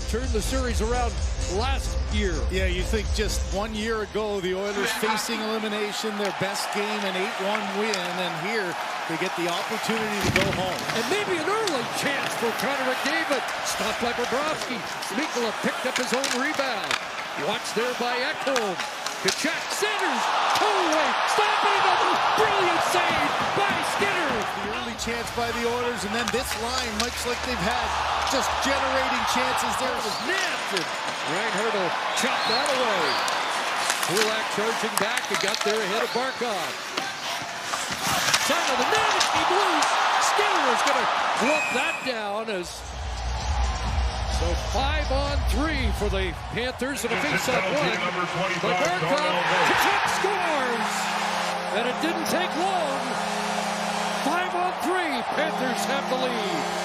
turned the series around last year. Yeah, you think just 1 year ago, the Oilers facing elimination, their best game, an 8-1 win, and here they get the opportunity to go home. And maybe an early chance for Connor McDavid. Stopped by Bobrovsky. Mikula picked up his own rebound. Watched there by Ekholm. Kachuk centers. Holloway stopping it. Brilliant save by Skinner. The early chance by the Oilers, and then this line, much like they've had, just generating chances there. It was napped. Reinhart will chop that away. Kulak charging back and got there ahead of Barkov. Side of the net, he loose. Skinner is going to bluff that down as so 5-on-3 for the Panthers and a face-off one. But Barkov, Kachuk scores, and it didn't take long. 5-on-3, Panthers have the lead.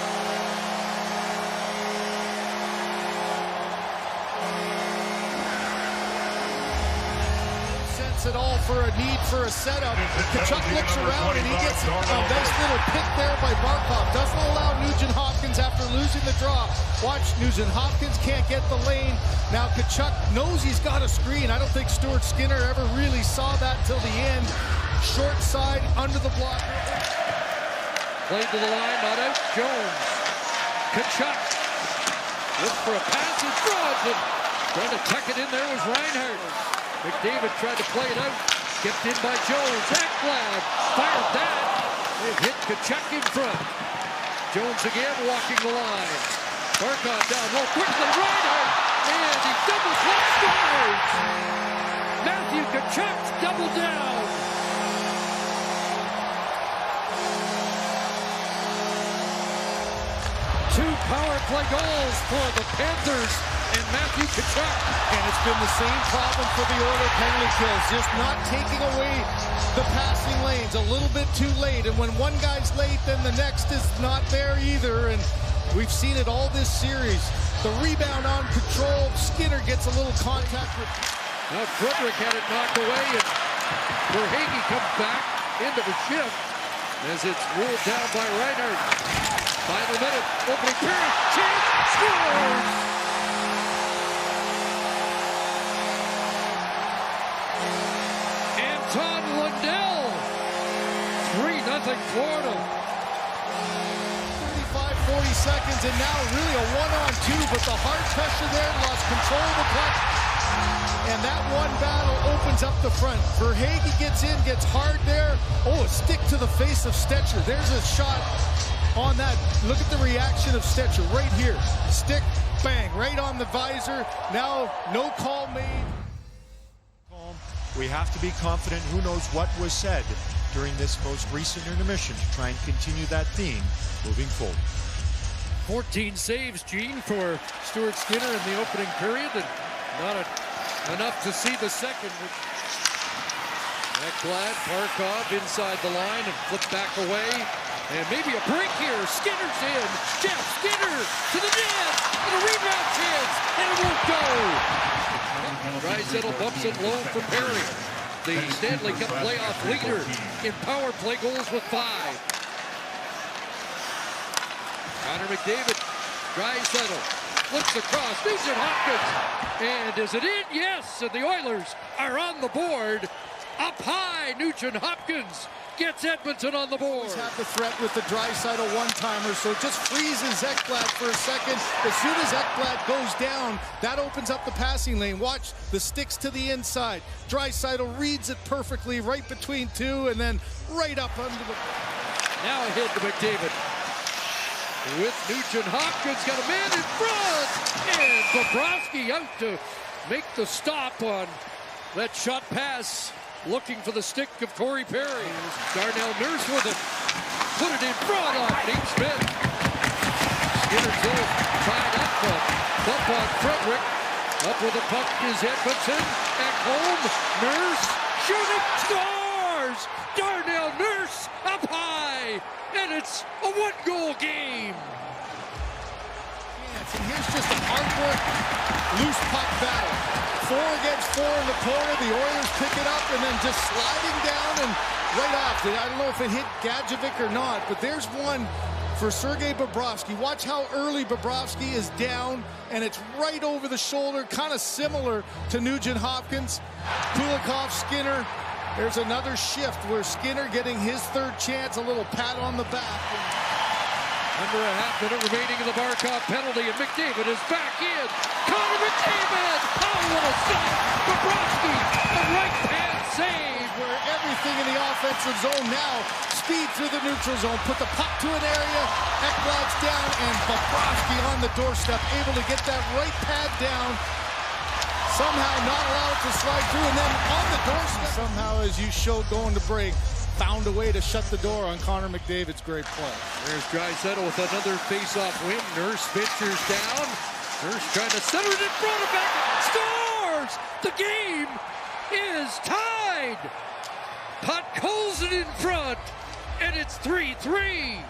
At all for a need for a setup. Kachuk looks around and he gets a nice little pick there by Barkov. Doesn't allow Nugent Hopkins after losing the draw. Watch, Nugent Hopkins can't get the lane. Now Kachuk knows he's got a screen. I don't think Stuart Skinner ever really saw that till the end. Short side, under the block. Played to the line, not out. Jones. Kachuk. Look for a pass in front. And trying to tuck it in there was Reinhart. McDavid tried to play it out. Kept in by Jones. Ekblad fired that. It hit Kachuk in front. Jones again walking the line. Barkov down low quickly. Reinhart. And he double clutch scores. Matthew Kachuk double down. Two power play goals for the Panthers and Matthew Kachuk. And it's been the same problem for the Oilers penalty kills. Just not taking away the passing lanes. A little bit too late. And when one guy's late, then the next is not there either. And we've seen it all this series. The rebound on control. Skinner gets a little contact with... Now Frederick had it knocked away. And Verhaeghe comes back into the shift as it's ruled down by Reinhart. Final minute. Opening period. Chance. Scores! Todd Lundell, 3-0 Florida. 35-40 seconds, and now really a 1-on-2, but the hard pressure there, lost control of the puck. And that one battle opens up the front. Verhaeghe gets in, gets hard there. Oh, a stick to the face of Stetcher. There's a shot on that. Look at the reaction of Stetcher right here. Stick, bang, right on the visor. Now, no call made. We have to be confident. Who knows what was said during this most recent intermission to try and continue that theme moving forward. 14 saves, Gene, for Stuart Skinner in the opening period, and not enough to see the second. Ekblad, Barkov inside the line and flipped back away. And maybe a break here. Skinner's in. Jeff Skinner to the net. And a rebound chance. And it won't go. Draisaitl bumps it low for Perry. The Stanley Cup playoff leader in power play goals with 5. Connor McDavid. Draisaitl flips across. Nugent Hopkins. And is it in? Yes. And the Oilers are on the board. Up high. Nugent Hopkins gets Edmonton on the board. Have the threat with the Draisaitl one-timer, so it just freezes Ekblad for a second. As soon as Ekblad goes down, that opens up the passing lane. Watch the sticks to the inside. Draisaitl reads it perfectly right between two, and then right up under the... Now ahead to McDavid. With Nugent Hopkins, got a man in front, and Bobrovsky out to make the stop on that shot pass. Looking for the stick of Corey Perry. Darnell Nurse with it. Put it in front of Nate Smith. Skinner still tied up. Bump on Frederick. Up with the puck is Edmonton. Ekholm. Nurse. Shooting. Scores! Darnell Nurse up high. And it's a one-goal game. And here's just a hard work, loose puck battle. 4 against 4 in the corner. The Oilers pick it up and then just sliding down and right off. I don't know if it hit Gadjevic or not, but there's one for Sergei Bobrovsky. Watch how early Bobrovsky is down, and it's right over the shoulder, kind of similar to Nugent Hopkins. Kulikov, Skinner. There's another shift where Skinner getting his third chance, a little pat on the back. Under a half minute remaining in the Barkov penalty, and McDavid is back in. Connor McDavid! Oh, what a stop! Bobrovsky, the right hand save! Where everything in the offensive zone now, speed through the neutral zone, put the puck to an area, Ekblad's down, and Bobrovsky on the doorstep, able to get that right pad down. Somehow not allowed to slide through, and then on the doorstep. Somehow, as you showed going to break, found a way to shut the door on Connor McDavid's great play. There's Draisaitl with another face-off win. Nurse pitchers down. Nurse trying to center it in front of back. Scores! The game is tied. Podkolzin in front, and it's 3-3.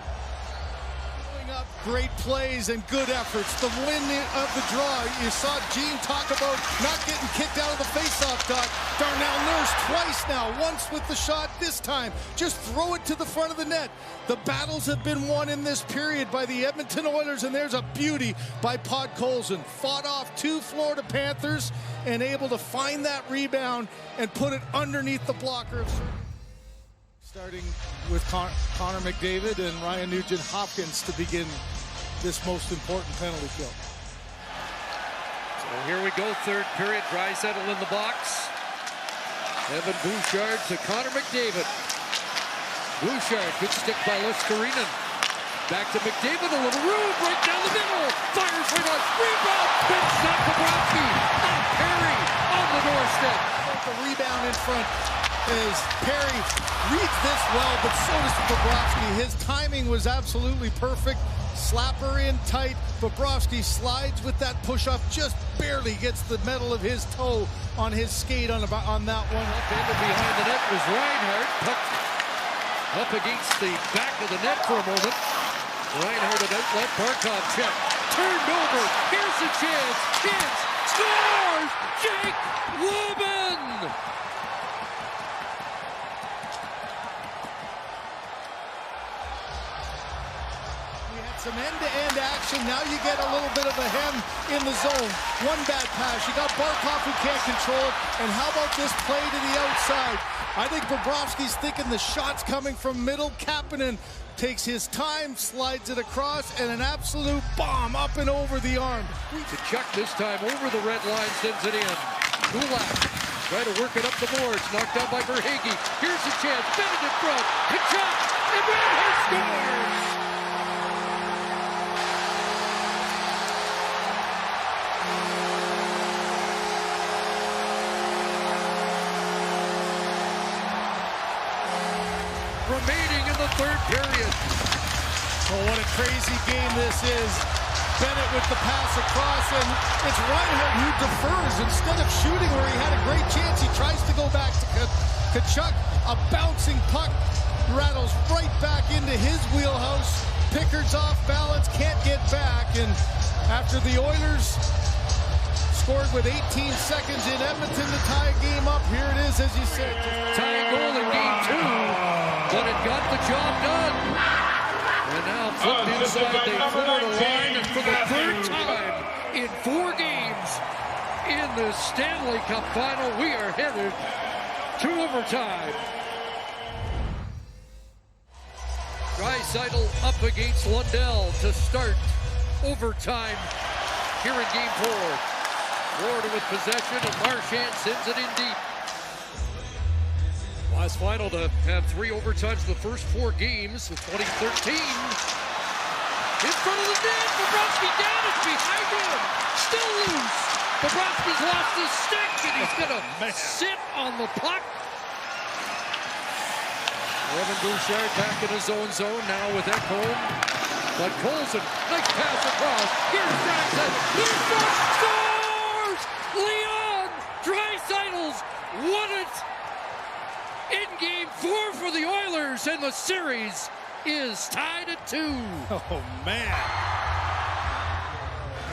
Up great plays and good efforts. The win of the draw. You saw Gene talk about not getting kicked out of the faceoff dot. Darnell Nurse twice now. Once with the shot, this time just throw it to the front of the net. The battles have been won in this period by the Edmonton Oilers, and there's a beauty by Podkolzin. Fought off 2 Florida Panthers and able to find that rebound and put it underneath the blocker. Starting with Connor McDavid and Ryan Nugent-Hopkins to begin this most important penalty kill. So here we go, third period. Draisaitl in the box. Evan Bouchard to Connor McDavid. Bouchard, good stick by Lushkarinen. Back to McDavid, a little room, right down the middle. Fires right on, rebound, big shot Bobrovsky. Perry on the doorstep. The rebound in front. As Perry reads this well, but so does Bobrovsky. His timing was absolutely perfect. Slapper in tight. Bobrovsky slides with that push-up, just barely gets the metal of his toe on his skate on that one. Upended behind the net was Reinhart. Puck up against the back of the net for a moment. Reinhart an outlet. Barkov check. Turned over. Here's a chance. Chance. Scores! Jake Woban! Some end-to-end action. Now you get a little bit of a hem in the zone. One bad pass. You got Barkov who can't control it. And how about this play to the outside? I think Bobrovsky's thinking the shot's coming from middle. Kapanen takes his time, slides it across, and an absolute bomb up and over the arm. To Chuck this time over the red line, sends it in. Kulak try to work it up the boards. Knocked down by Verhaeghe. Here's a chance. Bennett in front. Kachuk. And Reinhart scores! Remaining in the third period. Oh, what a crazy game this is. Bennett with the pass across, and it's Reinhart who defers. Instead of shooting where he had a great chance, he tries to go back to Kachuk. A bouncing puck rattles right back into his wheelhouse. Pickard's off balance, can't get back, and after the Oilers scored with 18 seconds in Edmonton to tie a game up, here it is, as you said. Tying goal in game 2. But it got the job done. And now flipped inside the Florida line, and for the third time in 4 games in the Stanley Cup final, we are headed to overtime. Draisaitl up against Lundell to start overtime here in game 4. Florida with possession, and Marchand sends it in deep. Last final to have 3 overtimes in the first 4 games of 2013. In front of the net, Bobrovsky down, it's behind him. Still loose. Bobrovsky's lost his stick, and he's gonna sit on the puck. Evan Bouchard back in his own zone now with Ekholm. But Colson, nice pass across. Here's Draisaitl. Here's scores! Leon Draisaitl's won it in game 4 for the Oilers, and the series is tied at 2. Oh, man.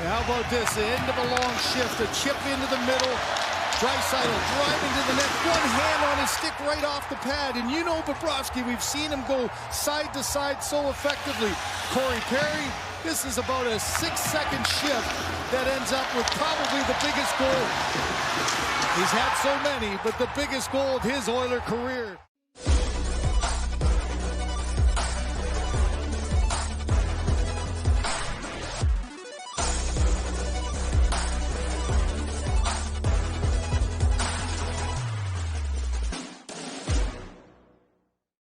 How about this? The end of a long shift, a chip into the middle. Draisaitl driving to the net, one hand on his stick right off the pad. And you know Bobrovsky, we've seen him go side to side so effectively. Corey Perry, this is about a 6-second shift that ends up with probably the biggest goal. He's had so many, but the biggest goal of his Oiler career.